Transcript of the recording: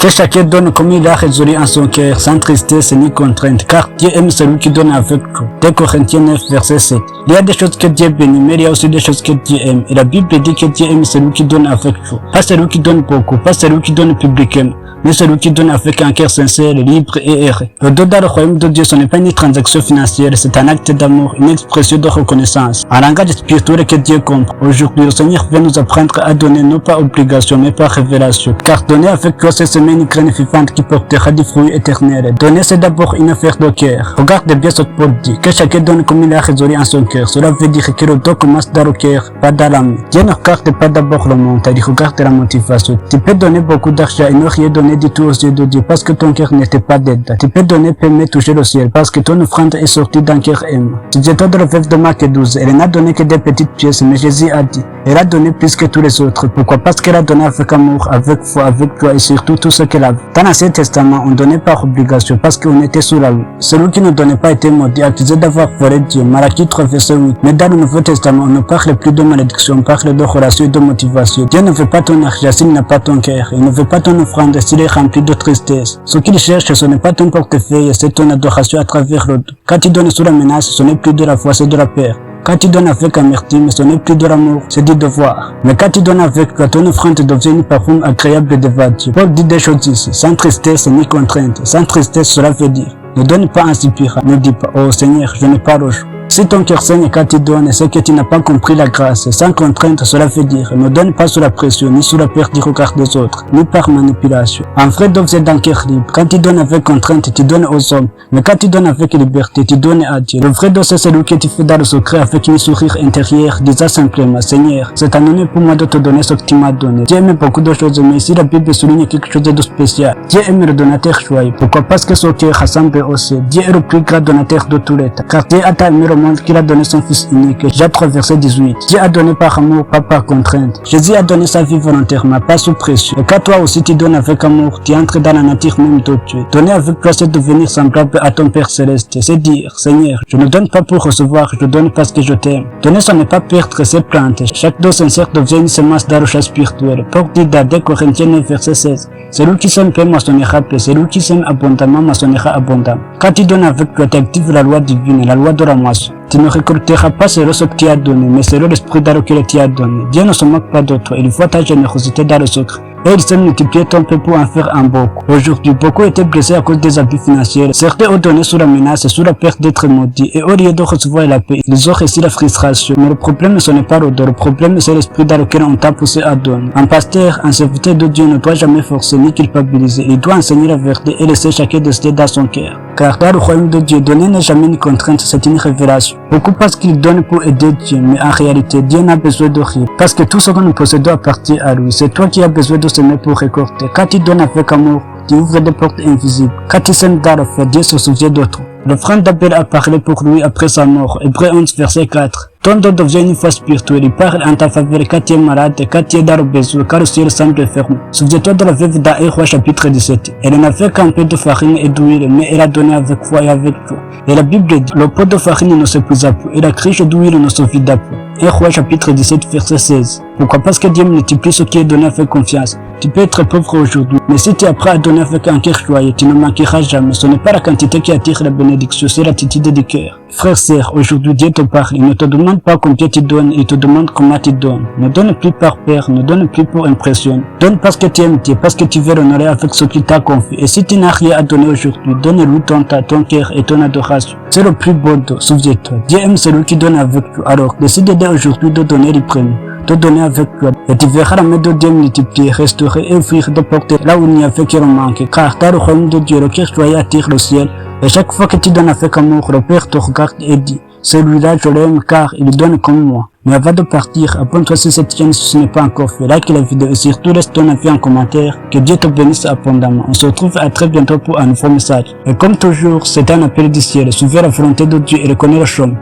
Que chacun donne comme il a résolu en son cœur, sans tristesse ni contrainte, car Dieu aime celui qui donne avec vous. 2 Corinthiens 9, verset 7. Il y a des choses que Dieu bénit, mais il y a aussi des choses que Dieu aime. Et la Bible dit que Dieu aime celui qui donne avec vous. Pas celui qui donne beaucoup, pas celui qui donne publiquement, mais celui qui donne avec un cœur sincère, libre et heureux. Le don dans le royaume de Dieu, ce n'est pas une transaction financière, c'est un acte d'amour, une expression de reconnaissance, un langage spirituel que Dieu comprend. Aujourd'hui, le Seigneur vient nous apprendre à donner non pas obligation, mais par révélation. Car donner avec toi, c'est semer une graine vivante qui portera des fruits éternels. Donner, c'est d'abord une affaire de cœur. Regarde bien ce que Paul dit, que chacun donne comme il a résolu en son cœur. Cela veut dire que le don commence dans le cœur, pas dans la main. Dieu ne regarde pas d'abord le monde, il regarde la motivation. Tu peux donner beaucoup d'argent et ne rien donner du tout aux yeux de Dieu parce que ton cœur n'était pas dedans. Tu peux donner mais toucher le ciel parce que ton offrande est sortie d'un cœur aimant. C'est toi de le veuve de Marc 12. Elle n'a donné que des petites pièces, mais Jésus a dit, elle a donné plus que tous les autres. Pourquoi? Parce qu'elle a donné avec amour, avec foi, avec joie et surtout tout ce qu'elle avait. Dans l'Ancien Testament, on donnait par obligation parce qu'on était sous la loi. Celui qui ne donnait pas était maudit, accusé d'avoir volé Dieu. Malachie 3, verset 8. Mais dans le Nouveau Testament, on ne parle plus de malédiction, on parle de relation et de motivation. Dieu ne veut pas ton argent s'il n'a pas ton cœur. Il ne veut pas ton offrande s'il est rempli de tristesse. Ce qu'il cherche, ce n'est pas ton portefeuille, c'est ton adoration à travers le dos. Quand tu donnes sous la menace, ce n'est plus de la foi, c'est de la peur. Quand tu donnes avec amertume, ce n'est plus de l'amour, c'est du devoir. Mais quand tu donnes avec toi, ton offrande devient une parfum agréable devant Dieu. Paul dit des choses ici, sans tristesse ni contrainte. Sans tristesse, cela veut dire, ne donne pas en soupirant, ne dis pas, oh Seigneur, je n'ai pas le choix. Si ton cœur saigne quand tu donnes, c'est que tu n'as pas compris la grâce. Sans contrainte, cela veut dire, ne donne pas sous la pression, ni sous la perte du regard des autres, ni par manipulation. Un vrai don, c'est d'un cœur libre. Quand tu donnes avec contrainte, tu donnes aux hommes. Mais quand tu donnes avec liberté, tu donnes à Dieu. Le vrai don, c'est celui que tu fais dans le secret avec une sourire intérieure, disant simplement, Seigneur, c'est un honneur pour moi de te donner ce que tu m'as donné. Dieu aime beaucoup de choses, mais ici la Bible souligne quelque chose de spécial. Dieu aime le donateur joyeux. Pourquoi? Parce que son cœur rassemble aussi. Dieu est le plus grand donateur de tous les temps. Car Dieu a aimé le monde qu'il a donné son Fils unique. Jean 3, verset 18. Dieu a donné par amour, pas par contrainte. Jésus a donné sa vie volontairement, pas sous pression. Et quand toi aussi tu donnes avec amour, tu entres dans la nature même de Dieu. Donner avec toi, c'est devenir semblable à ton Père Céleste. C'est dire, Seigneur, je ne donne pas pour recevoir, je donne parce que je t'aime. Donner, ce n'est pas perdre, c'est planter. Chaque don sincère devient une semence d'argent spirituel. Paul dit dans 2 Corinthiens 9, verset 16. Celui qui sème paix moissonnera paix. Celui qui sème abondamment moissonnera abondamment. Quand tu donnes avec toi, tu actives la loi divine, la loi de la moisson. Tu ne récolteras pas selon ce que tu as donné, mais selon l'esprit dans lequel tu as donné. Dieu ne se moque pas de toi, il voit ta générosité dans le secret. Et il sait multiplier ton peu pour en faire un beaucoup. Aujourd'hui, beaucoup étaient blessés à cause des abus financiers. Certains ont donné sous la menace et sous la perte d'être maudits. Et au lieu de recevoir la paix, ils ont reçu la frustration. Mais le problème, ce n'est pas l'odeur. Le problème, c'est l'esprit dans lequel on t'a poussé à donner. Un pasteur, un serviteur de Dieu ne doit jamais forcer ni culpabiliser. Il doit enseigner la vérité et laisser chacun décider dans son cœur. Car dans le royaume de Dieu, donner n'est jamais une contrainte, c'est une révélation. Beaucoup pensent qu'ils donnent pour aider Dieu, mais en réalité, Dieu n'a besoin de rien. Parce que tout ce que nous possédons appartient à lui. C'est toi qui as besoin de semer pour récolter. Quand tu donnes avec amour, tu ouvres des portes invisibles. Quand tu sèmes dans le feu, Dieu se souvient de toi. Le frère d'Abel a parlé pour lui après sa mort. Hébreux 11, verset 4. Ton don devient une foi spirituelle. Il parle en ta faveur quand tu es malade, quand tu es dans le besoin, quand le ciel semble fermé. Souviens-toi de la veuve dans 1 Roi chapitre 17. Elle n'avait qu'un peu de farine et d'huile, mais elle a donné avec foi et avec joie. Et la Bible dit, le pot de farine ne s'épuisa plus, et la cruche d'huile ne se vida plus. 1 Roi chapitre 17, verset 16. Pourquoi? Parce que Dieu multiplie ce qui est donné avec confiance. Tu peux être pauvre aujourd'hui, mais si tu apprends à donner avec un cœur joyeux, tu ne manqueras jamais. Ce n'est pas la quantité qui attire la bénédiction, c'est l'attitude du cœur. Frère, sœur, aujourd'hui Dieu te parle. Il ne te demande pas combien tu donnes, il te demande comment tu donnes. Ne donne plus par peur, ne donne plus pour impression. Donne parce que tu aimes Dieu, parce que tu veux l'honorer avec ce qu'il t'a confié. Et si tu n'as rien à donner aujourd'hui, donne-lui ton temps, ton cœur et ton adoration. C'est le plus beau don, souviens-toi. Dieu aime celui qui donne avec toi. Alors, décide aujourd'hui de donner le premier. De donner avec toi. Et tu verras la main de Dieu multiplier, restaurer et ouvrir des portes là où il n'y avait que le manque. Car dans le royaume de Dieu, le cœur joyeux attire le ciel. Et chaque fois que tu donnes avec amour, le Père te regarde et dit, celui-là je l'aime car il donne comme moi. Mais avant de partir, abonne-toi sur cette chaîne si ce n'est pas encore fait. Like la vidéo et surtout laisse ton avis en commentaire. Que Dieu te bénisse abondamment. On se retrouve à très bientôt pour un nouveau message. Et comme toujours, c'est un appel du ciel. Suivez la volonté de Dieu et reconnais le chemin.